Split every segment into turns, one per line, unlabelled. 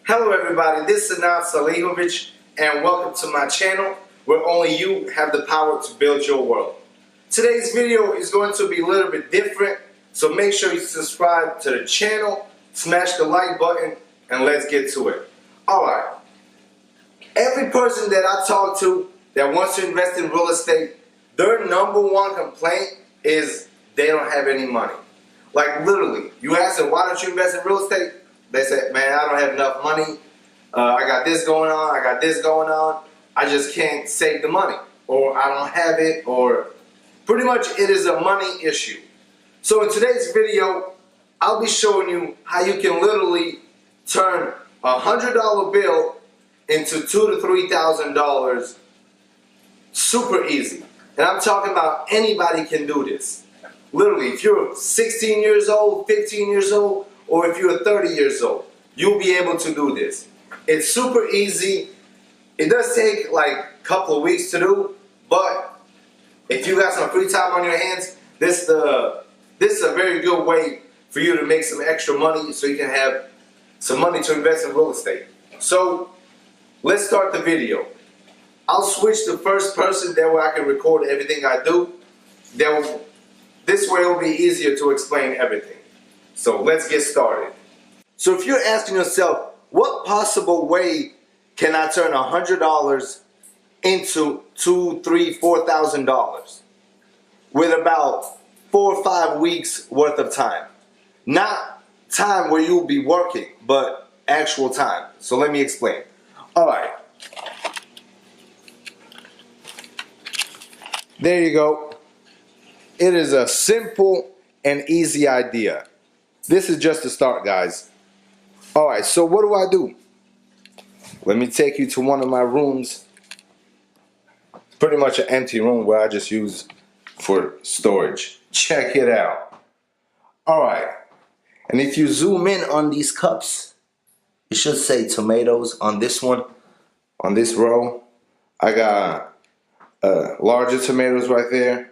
Hello everybody, this is Anand Salihovic and welcome to my channel where only you have the power to build your world. Today's video is going to be a little bit different, so make sure you subscribe to the channel, smash the like button, and let's get to it. Alright, every person that I talk to that wants to invest in real estate, their number one complaint is they don't have any money. Like literally, you ask them, why don't you invest in real estate? They say, man, I don't have enough money. I got this going on. I got this going on. I just can't save the money. Or I don't have it. Or pretty much it is a money issue. So in today's video, I'll be showing you how you can literally turn a $100 bill into $2,000 to $3,000 super easy. And I'm talking about anybody can do this. Literally, if you're 16 years old, 15 years old, or if you're 30 years old, you'll be able to do this. It's super easy. It does take like a couple of weeks to do, but if you got some free time on your hands, this is a very good way for you to make some extra money so you can have some money to invest in real estate. So let's start the video. I'll switch to first person, that way I can record everything I do. This way it will be easier to explain everything. So let's get started. So if you're asking yourself, what possible way can I turn $100 into $2,000, $3,000, $4,000 with about 4 or 5 weeks worth of time? Not time where you'll be working, but actual time. So let me explain. All right. There you go. It is a simple and easy idea. This is just a start, guys. Alright, so what do? Let me take you to one of my rooms. Pretty much an empty room where I just use for storage. Check it out. Alright, and if you zoom in on these cups, it should say tomatoes on this one, on this row. I got larger tomatoes right there.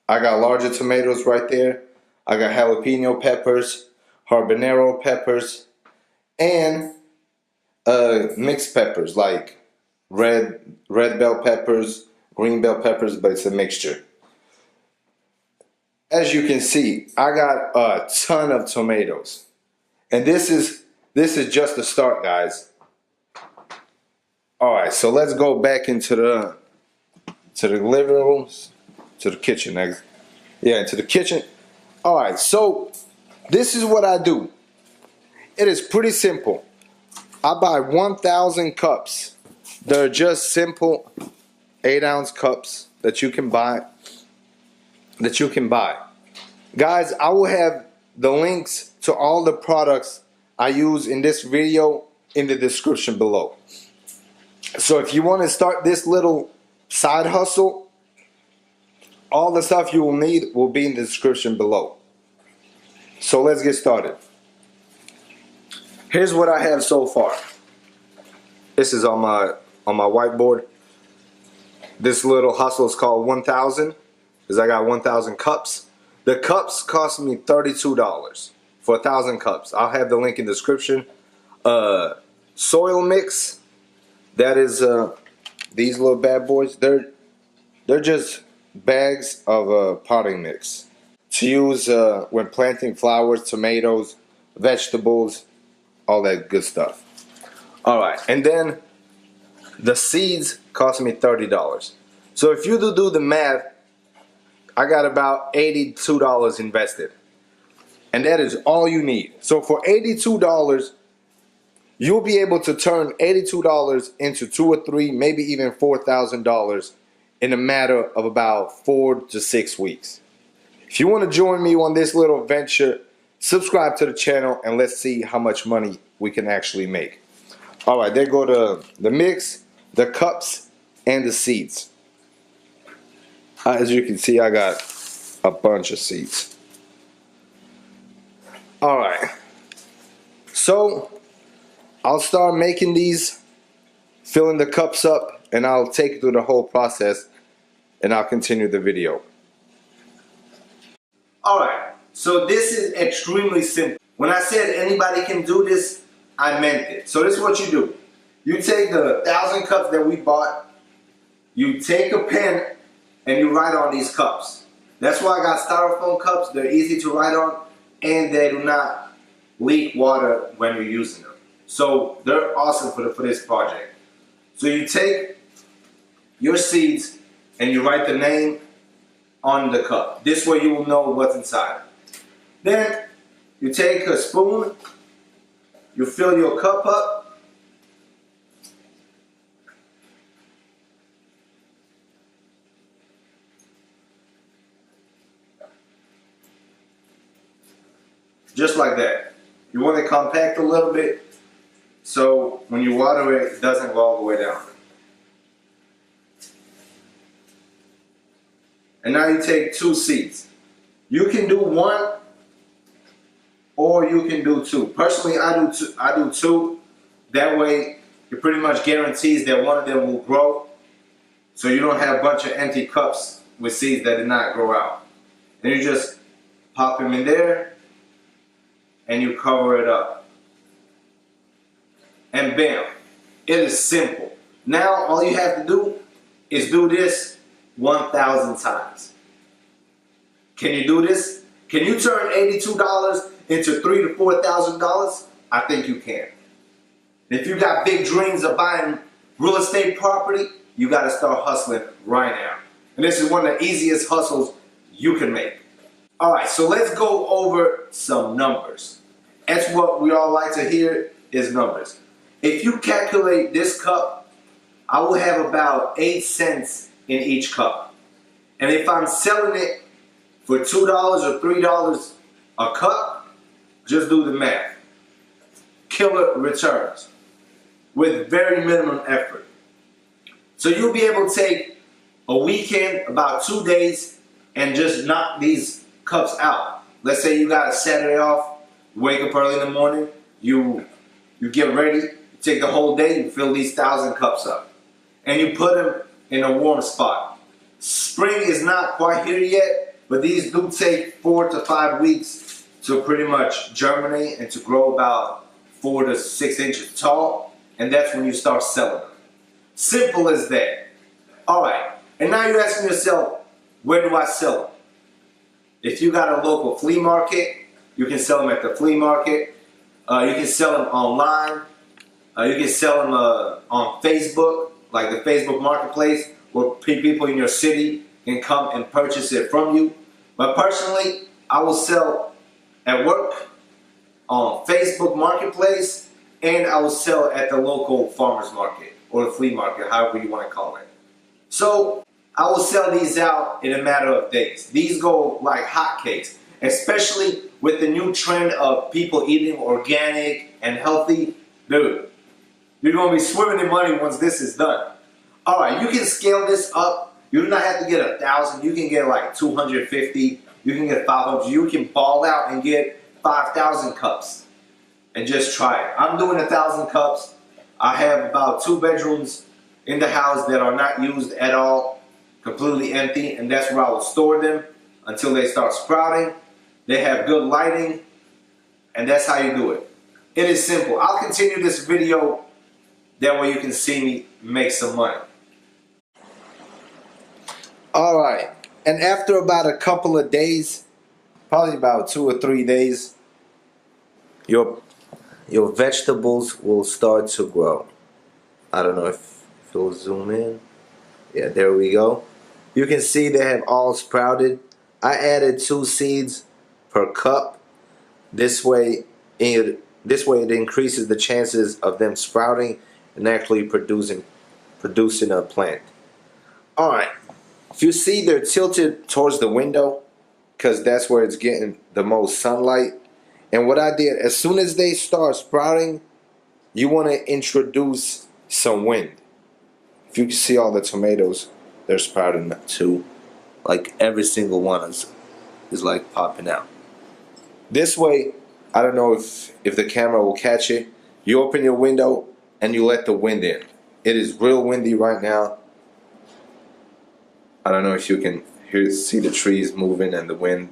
I got larger tomatoes right there. I got jalapeno peppers, habanero peppers, and mixed peppers like red bell peppers, green bell peppers, but it's a mixture. As you can see, I got a ton of tomatoes, and this is just the start, guys. All right, so let's go back into the living rooms, to the kitchen. Yeah, into the kitchen. Alright, so this is what I do. It is pretty simple. I buy 1,000 cups. They're just simple 8-ounce cups that you can buy. Guys, I will have the links to all the products I use in this video in the description below. So if you want to start this little side hustle, all the stuff you will need will be in the description below. So let's get started. Here's what I have so far. This is on my whiteboard. This little hustle is called 1,000, because I got 1,000 cups. The cups cost me $32 for 1,000 cups. I'll have the link in the description. Soil mix. That is these little bad boys. They're just bags of potting mix to use when planting flowers, tomatoes, vegetables, all that good stuff. Alright, and then the seeds cost me $30. So if you do the math, I got about $82 invested, and that is all you need. So for $82, you'll be able to turn $82 into $2,000 or $3,000, maybe even $4,000 in a matter of about 4 to 6 weeks. If you want to join me on this little venture, subscribe to the channel and let's see how much money we can actually make. Alright, there go the mix, the cups, and the seeds. As you can see, I got a bunch of seeds. Alright, so I'll start making these, filling the cups up, and I'll take you through the whole process, and I'll continue the video. Alright, so this is extremely simple. When I said anybody can do this, I meant it. So this is what you do. You take the 1,000 cups that we bought, you take a pen and you write on these cups. That's why I got styrofoam cups. They're easy to write on and they do not leak water when you're using them. So they're awesome for this project. So you take your seeds and you write the name on the cup. This way you will know what's inside. Then you take a spoon, you fill your cup up, just like that. You want to compact a little bit so when you water it, it doesn't go all the way down. And now you take 2 seeds. You can do 1 or you can do 2. Personally, I do 2. That way, it pretty much guarantees that one of them will grow. So you don't have a bunch of empty cups with seeds that did not grow out. And you just pop them in there and you cover it up. And bam, it is simple. Now all you have to do is do this 1,000 times. Can you do this? Can you turn $82 into $3,000 to $4,000? I think you can. If you got big dreams of buying real estate property, you got to start hustling right now. And this is one of the easiest hustles you can make. All right, so let's go over some numbers. That's what we all like to hear is numbers. If you calculate this cup, I will have about 8 cents in each cup. And if I'm selling it for $2 or $3 a cup, just do the math. Killer returns with very minimum effort. So you'll be able to take a weekend, about 2 days, and just knock these cups out. Let's say you got a Saturday off, you wake up early in the morning, you get ready, you take the whole day, you fill these 1,000 cups up. And you put them in a warm spot. Spring is not quite here yet, but these do take 4 to 5 weeks to pretty much germinate and to grow about 4 to 6 inches tall. And that's when you start selling them. Simple as that. All right, and now you're asking yourself, where do I sell them? If you got a local flea market, you can sell them at the flea market. You can sell them online. You can sell them on Facebook, like the Facebook Marketplace, where people in your city can come and purchase it from you. But personally, I will sell at work, on Facebook Marketplace, and I will sell at the local farmer's market or the flea market, however you want to call it. So I will sell these out in a matter of days. These go like hotcakes, especially with the new trend of people eating organic and healthy. Dude, you're going to be swimming in money once this is done. All right, you can scale this up. You do not have to get 1,000. You can get like 250. You can get 500. You can ball out and get 5,000 cups and just try it. I'm doing 1,000 cups. I have about 2 bedrooms in the house that are not used at all, completely empty, and that's where I will store them until they start sprouting. They have good lighting, and that's how you do it. It is simple. I'll continue this video, that way you can see me make some money. All right, and after about a couple of days, probably about 2 or 3 days, your vegetables will start to grow. I don't know if it'll zoom in. Yeah, there we go. You can see they have all sprouted. I added 2 seeds per cup. This way it increases the chances of them sprouting and actually producing a plant. All right. If you see, they're tilted towards the window because that's where it's getting the most sunlight. And what I did, as soon as they start sprouting, you want to introduce some wind. If you can see all the tomatoes, they're sprouting too. Like every single one is like popping out. This way, I don't know if the camera will catch it. You open your window and you let the wind in. It is real windy right now. I don't know if you can see the trees moving and the wind.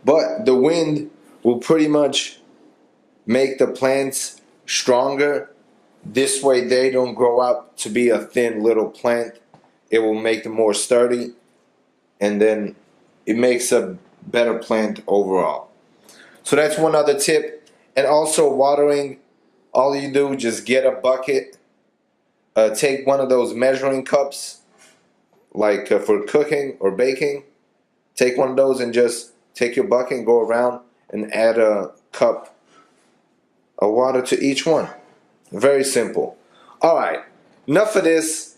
But the wind will pretty much make the plants stronger. This way they don't grow up to be a thin little plant. It will make them more sturdy, and then it makes a better plant overall. So that's one other tip. And also watering, all you do, just get a bucket, take one of those measuring cups, like for cooking or baking. Take one of those and just take your bucket and go around and add a cup of water to each one. Very simple. Alright, enough of this.